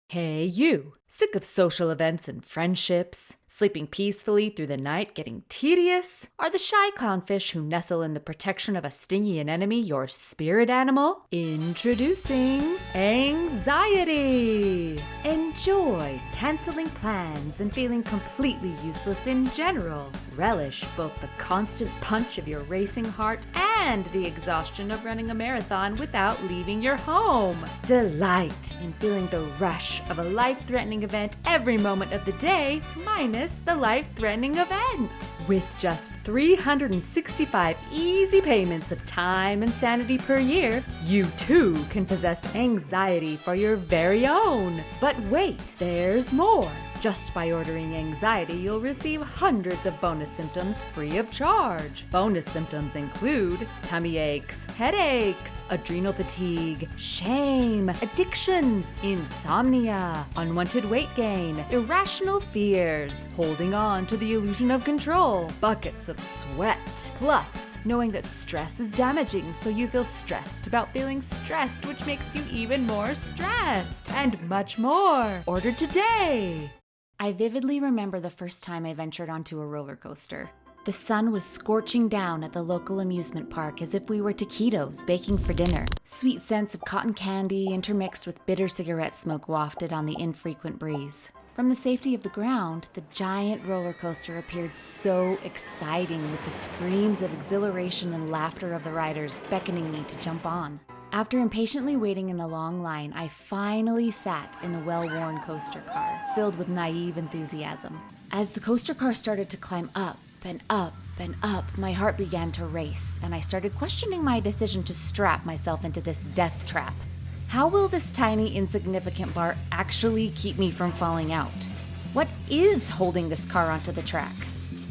Hey, you! Sick of social events and friendships? Sleeping peacefully through the night getting tedious? Are the shy clownfish who nestle in the protection of a stingy enemy your spirit animal? Introducing anxiety! Enjoy canceling plans and feeling completely useless in general. Relish both the constant punch of your racing heart and the exhaustion of running a marathon without leaving your home. Delight in feeling the rush of a life-threatening event every moment of the day, minus the life-threatening event. With just 365 easy payments of time and sanity per year, you too can possess anxiety for your very own. But wait, there's more. Just by ordering anxiety, you'll receive hundreds of bonus symptoms free of charge. Bonus symptoms include tummy aches, headaches, adrenal fatigue, shame, addictions, insomnia, unwanted weight gain, irrational fears, holding on to the illusion of control, buckets of sweat, plus knowing that stress is damaging, so you feel stressed about feeling stressed, which makes you even more stressed, and much more. Order today! I vividly remember the first time I ventured onto a roller coaster. The sun was scorching down at the local amusement park as if we were taquitos baking for dinner. Sweet scents of cotton candy intermixed with bitter cigarette smoke wafted on the infrequent breeze. From the safety of the ground, the giant roller coaster appeared so exciting with the screams of exhilaration and laughter of the riders beckoning me to jump on. After impatiently waiting in a long line, I finally sat in the well-worn coaster car, filled with naive enthusiasm. As the coaster car started to climb up and up and up, my heart began to race, and I started questioning my decision to strap myself into this death trap. How will this tiny, insignificant bar actually keep me from falling out? What is holding this car onto the track?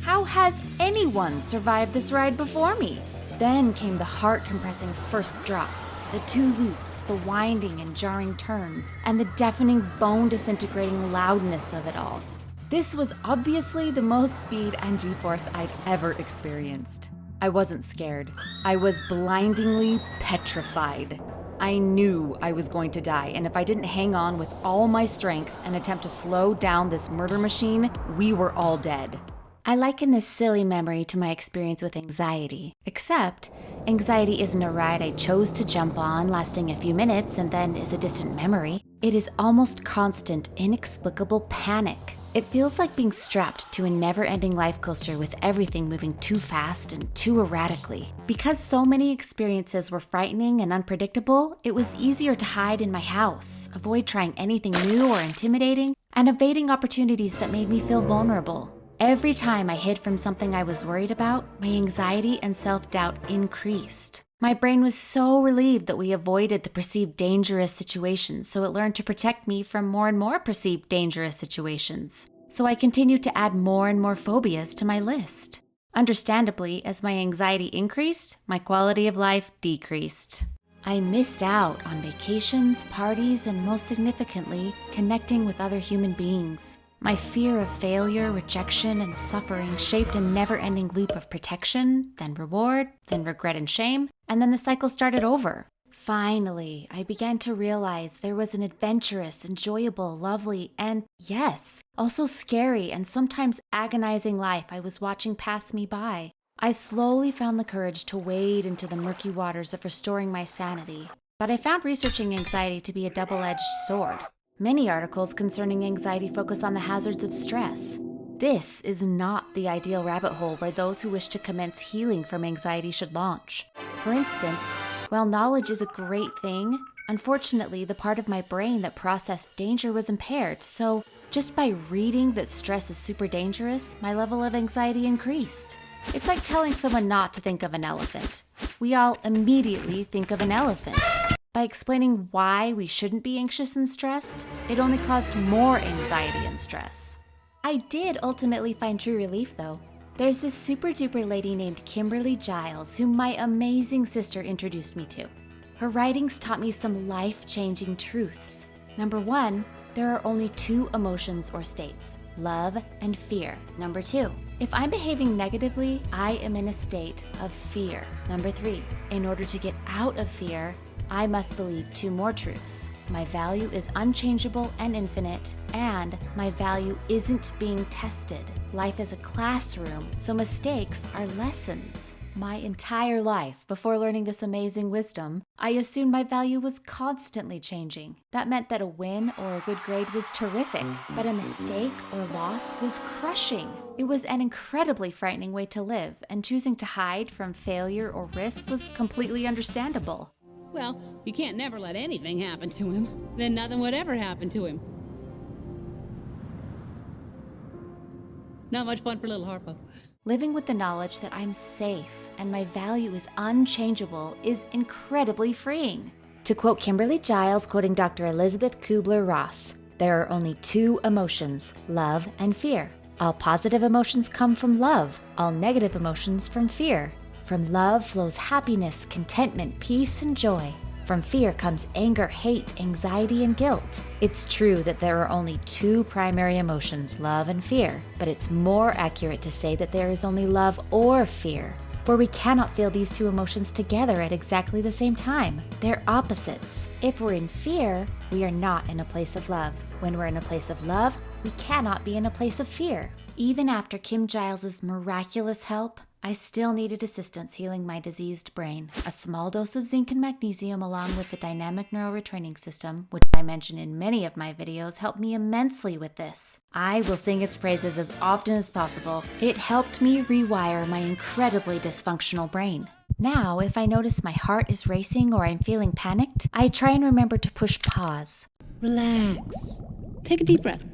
How has anyone survived this ride before me? Then came the heart-compressing first drop. The two loops, the winding and jarring turns, and the deafening bone-disintegrating loudness of it all. This was obviously the most speed and G-force I'd ever experienced. I wasn't scared. I was blindingly petrified. I knew I was going to die, and if I didn't hang on with all my strength and attempt to slow down this murder machine, we were all dead. I liken this silly memory to my experience with anxiety, except anxiety isn't a ride I chose to jump on, lasting a few minutes and then is a distant memory. It is almost constant, inexplicable panic. It feels like being strapped to a never-ending life coaster with everything moving too fast and too erratically. Because so many experiences were frightening and unpredictable, it was easier to hide in my house, avoid trying anything new or intimidating, and evading opportunities that made me feel vulnerable. Every time I hid from something I was worried about, my anxiety and self-doubt increased. My brain was so relieved that we avoided the perceived dangerous situations, so it learned to protect me from more and more perceived dangerous situations. So I continued to add more and more phobias to my list. Understandably, as my anxiety increased, my quality of life decreased. I missed out on vacations, parties, and most significantly, connecting with other human beings. My fear of failure, rejection, and suffering shaped a never-ending loop of protection, then reward, then regret and shame, and then the cycle started over. Finally, I began to realize there was an adventurous, enjoyable, lovely, and yes, also scary and sometimes agonizing life I was watching pass me by. I slowly found the courage to wade into the murky waters of restoring my sanity, but I found researching anxiety to be a double-edged sword. Many articles concerning anxiety focus on the hazards of stress. This is not the ideal rabbit hole where those who wish to commence healing from anxiety should launch. For instance, while knowledge is a great thing, unfortunately the part of my brain that processed danger was impaired, so just by reading that stress is super dangerous, my level of anxiety increased. It's like telling someone not to think of an elephant. We all immediately think of an elephant. By explaining why we shouldn't be anxious and stressed, it only caused more anxiety and stress. I did ultimately find true relief though. There's this super duper lady named Kimberly Giles whom my amazing sister introduced me to. Her writings taught me some life-changing truths. Number 1, there are only 2 emotions or states, love and fear. Number 2, if I'm behaving negatively, I am in a state of fear. Number 3, in order to get out of fear, I must believe two more truths. My value is unchangeable and infinite, and my value isn't being tested. Life is a classroom, so mistakes are lessons. My entire life, before learning this amazing wisdom, I assumed my value was constantly changing. That meant that a win or a good grade was terrific, but a mistake or loss was crushing. It was an incredibly frightening way to live, and choosing to hide from failure or risk was completely understandable. Well, you can't never let anything happen to him. Then nothing would ever happen to him. Not much fun for little Harpo. Living with the knowledge that I'm safe and my value is unchangeable is incredibly freeing. To quote Kimberly Giles, quoting Dr. Elizabeth Kubler-Ross, there are only two emotions, love and fear. All positive emotions come from love, all negative emotions from fear. From love flows happiness, contentment, peace, and joy. From fear comes anger, hate, anxiety, and guilt. It's true that there are only two primary emotions, love and fear, but it's more accurate to say that there is only love or fear, where we cannot feel these two emotions together at exactly the same time. They're opposites. If we're in fear, we are not in a place of love. When we're in a place of love, we cannot be in a place of fear. Even after Kim Giles's miraculous help, I still needed assistance healing my diseased brain. A small dose of zinc and magnesium along with the dynamic neural retraining system, which I mention in many of my videos, helped me immensely with this. I will sing its praises as often as possible. It helped me rewire my incredibly dysfunctional brain. Now, if I notice my heart is racing or I'm feeling panicked, I try and remember to push pause. Relax. Take a deep breath.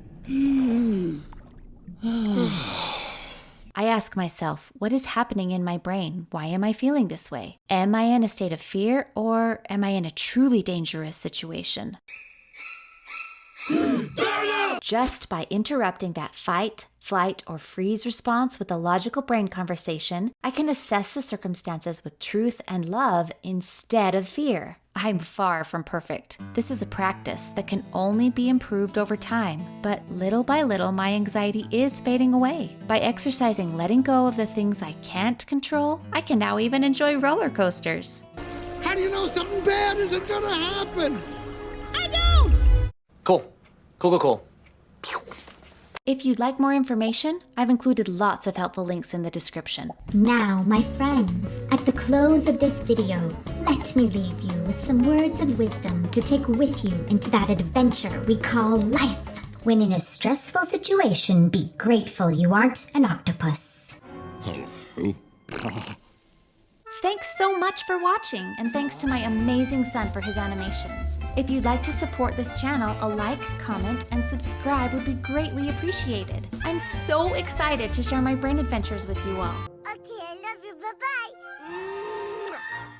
I ask myself, what is happening in my brain? Why am I feeling this way? Am I in a state of fear, or am I in a truly dangerous situation? Just by interrupting that fight, flight, or freeze response with a logical brain conversation, I can assess the circumstances with truth and love instead of fear. I'm far from perfect. This is a practice that can only be improved over time, but little by little my anxiety is fading away. By exercising letting go of the things I can't control, I can now even enjoy roller coasters. How do you know something bad isn't gonna happen? I don't! Cool. If you'd like more information, I've included lots of helpful links in the description. Now, my friends, at the close of this video, let me leave you with some words of wisdom to take with you into that adventure we call life. When in a stressful situation, be grateful you aren't an octopus. Hello. Thanks so much for watching, and thanks to my amazing son for his animations. If you'd like to support this channel, a like, comment, and subscribe would be greatly appreciated. I'm so excited to share my brain adventures with you all. Okay, I love you. Bye-bye.